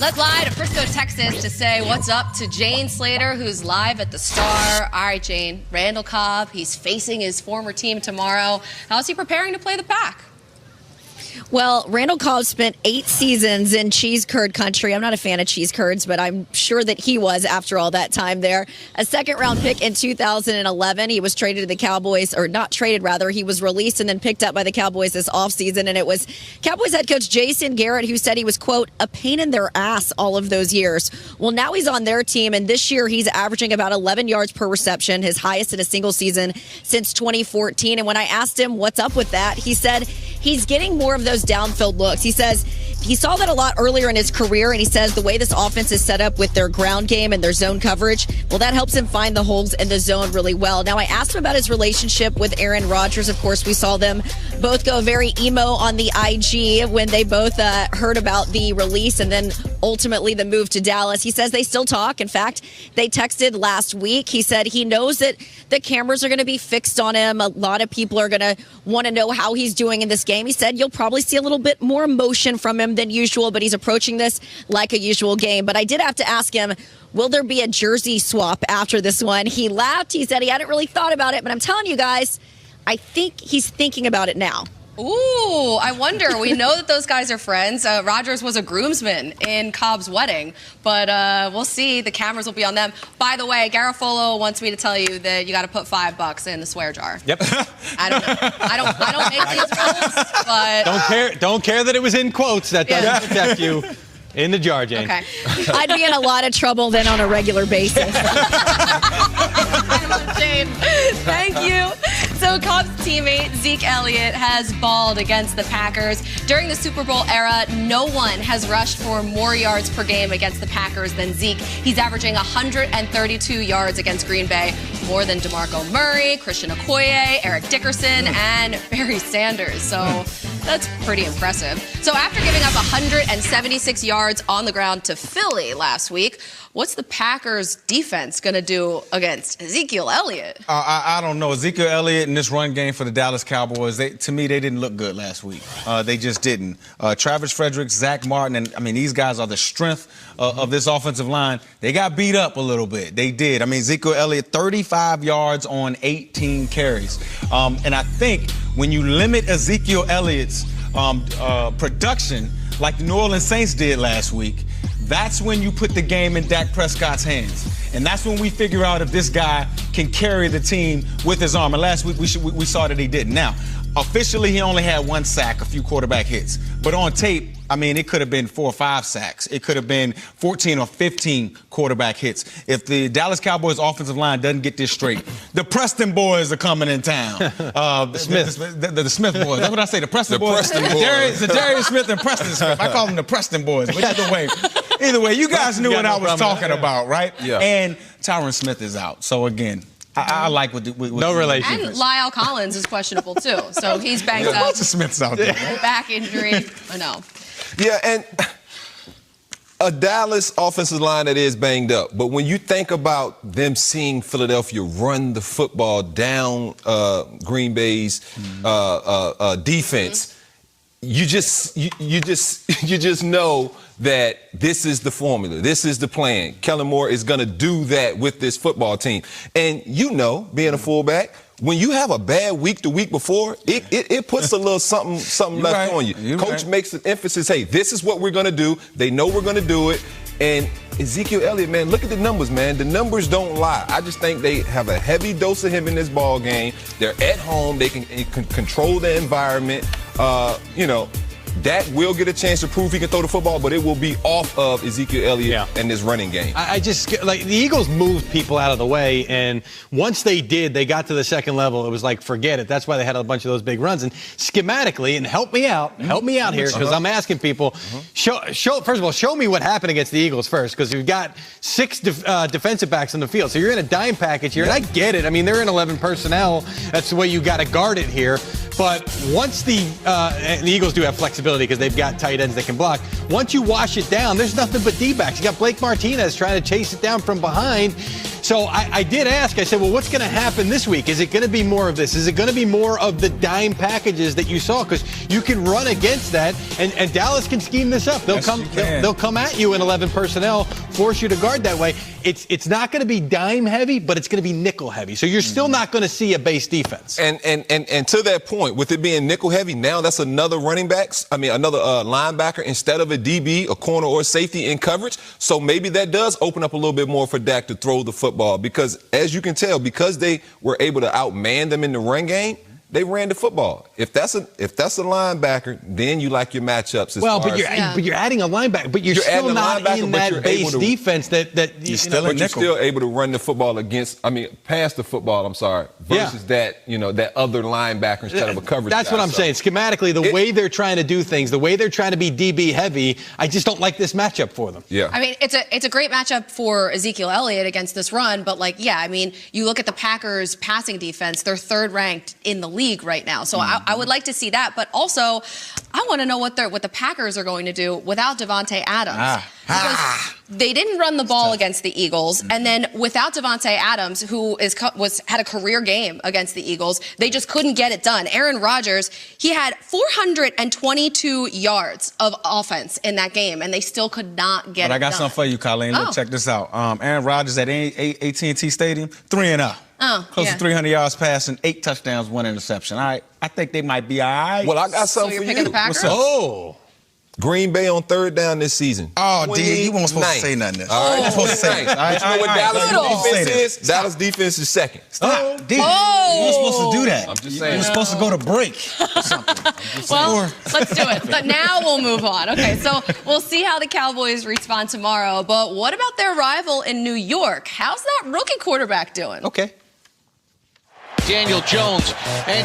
Let's fly to Frisco, Texas to say what's up to Jane Slater, who's live at the Star. All right, Jane, Randall Cobb, he's facing his former team tomorrow. How's he preparing to play the Pack? Well, Randall Cobb spent 8 seasons in cheese curd country. I'm not a fan of cheese curds, but I'm sure that he was after all that time there. A second-round pick in 2011. He was traded to the Cowboys, or not traded, rather. He was released and then picked up by the Cowboys this offseason, and it was Cowboys head coach Jason Garrett who said he was, quote, a pain in their ass all of those years. Well, now he's on their team, and this year he's averaging about 11 yards per reception, his highest in a single season since 2014. And when I asked him what's up with that, he said he's getting more of those downfield looks. He says he saw that a lot earlier in his career, and he says the way this offense is set up with their ground game and their zone coverage, well, that helps him find the holes in the zone really well. Now, I asked him about his relationship with Aaron Rodgers. Of course, we saw them both go very emo on the IG when they both heard about the release and then ultimately the move to Dallas. He says they still talk. In fact, they texted last week. He said he knows that the cameras are going to be fixed on him. A lot of people are going to want to know how he's doing in this game. He said you'll probably see a little bit more emotion from him than usual, but he's approaching this like a usual game. But I did have to ask him, will there be a jersey swap after this one? He laughed. He said he hadn't really thought about it, but I'm telling you guys, I think he's thinking about it now. Ooh, I wonder. We know that those guys are friends. Rodgers was a groomsman in Cobb's wedding, but we'll see. The cameras will be on them. By the way, Garofolo wants me to tell you that you got to put $5 in the swear jar. Yep. I don't know. I don't make these rules, but Don't care that it was in quotes. That doesn't protect you. In the jar, Jane. Okay. I'd be in a lot of trouble then on a regular basis. Jane, thank you. So Cobb's teammate Zeke Elliott has balled against the Packers. During the Super Bowl era, no one has rushed for more yards per game against the Packers than Zeke. He's averaging 132 yards against Green Bay, more than DeMarco Murray, Christian Okoye, Eric Dickerson, and Barry Sanders. So that's pretty impressive. So after giving up 176 yards on the ground to Philly last week, what's the Packers defense going to do against Ezekiel Elliott? I don't know. Ezekiel Elliott in this run game for the Dallas Cowboys, to me, they didn't look good last week. They just didn't. Travis Frederick, Zach Martin, and I mean, these guys are the strength of this offensive line. They got beat up a little bit. They did. I mean, Ezekiel Elliott, 35 yards on 18 carries. And I think when you limit Ezekiel Elliott's production, like the New Orleans Saints did last week, that's when you put the game in Dak Prescott's hands. And that's when we figure out if this guy can carry the team with his arm. And last week we saw that he didn't. Now, officially he only had 1 sack, a few quarterback hits. But on tape, I mean, it could have been 4 or 5 sacks. It could have been 14 or 15 quarterback hits. If the Dallas Cowboys offensive line doesn't get this straight, the Preston boys are coming in town. The Smith boys. That's what I say, the Preston boys. The Darius Smith and Preston Smith. I call them the Preston boys. But either way, you guys knew what I was talking about, right? Yeah. And Tyron Smith is out. So, again, I like what no relation. And Lyle Collins is questionable, too. So he's banged up. Lots of Smiths out there. Back injury. I know. Yeah, and a Dallas offensive line that is banged up. But when you think about them seeing Philadelphia run the football down Green Bay's defense, you just know that this is the formula. This is the plan. Kellen Moore is going to do that with this football team. And being a fullback, when you have a bad week the week before, it puts a little something left on you. Coach makes an emphasis, hey, this is what we're going to do. They know we're going to do it. And Ezekiel Elliott, man, look at the numbers, man. The numbers don't lie. I just think they have a heavy dose of him in this ball game. They're at home. They can control the environment. Dak will get a chance to prove he can throw the football, but it will be off of Ezekiel Elliott and this running game. I just, like, the Eagles moved people out of the way, and once they did, they got to the second level. It was like, forget it. That's why they had a bunch of those big runs. And schematically, and help me out here, because I'm asking people, first of all, show me what happened against the Eagles first, because you've got 6 defensive backs on the field. So you're in a dime package here, and I get it. I mean, they're in 11 personnel. That's the way you got to guard it here. But once the Eagles do have flexibility because they've got tight ends that can block, once you wash it down, there's nothing but D-backs. You got Blake Martinez trying to chase it down from behind. So I did ask, I said, well, what's going to happen this week? Is it going to be more of this? Is it going to be more of the dime packages that you saw? Because you can run against that, and Dallas can scheme this up. They'll come at you in 11 personnel, force you to guard that way. It's not going to be dime heavy, but it's going to be nickel heavy. So you're still not going to see a base defense. And to that point, with it being nickel heavy, now that's another another linebacker instead of a DB, a corner or safety in coverage. So maybe that does open up a little bit more for Dak to throw the football, because as you can tell, because they were able to outman them in the run game, they ran the football. If that's a linebacker, then you like your matchups. But you're adding a linebacker, but you're still not in that base defense that you're still able to run the football pass the football. I'm sorry, versus that other linebacker instead of a coverage. That's what I'm saying. Schematically, the way they're trying to do things, the way they're trying to be DB heavy, I just don't like this matchup for them. Yeah, I mean, it's a great matchup for Ezekiel Elliott against this run, but you look at the Packers' passing defense; they're third ranked in the league right now. So I would like to see that, but also I want to know what the Packers are going to do without Davante Adams. Because they didn't run the ball against the Eagles, and then without Davante Adams, who had a career game against the Eagles, they just couldn't get it done. Aaron Rodgers, he had 422 yards of offense in that game, and they still could not get it done. But I got something for you, Colleen. Look, check this out. Aaron Rodgers at AT&T Stadium, 3-0. Close to 300 yards passing, 8 touchdowns, 1 interception. All right, I think they might be all right. Well, I got something for you. The Packers? Oh. Green Bay on third down this season. Oh, D, you weren't supposed to say nothing. All right, you're supposed to say it. But you know what Dallas defense is? Dallas defense is second. Stop. D, you weren't supposed to do that. I'm just saying. You were supposed to go to break or something. Well, let's do it. But now we'll move on. Okay, so we'll see how the Cowboys respond tomorrow. But what about their rival in New York? How's that rookie quarterback doing? Okay. Daniel Jones and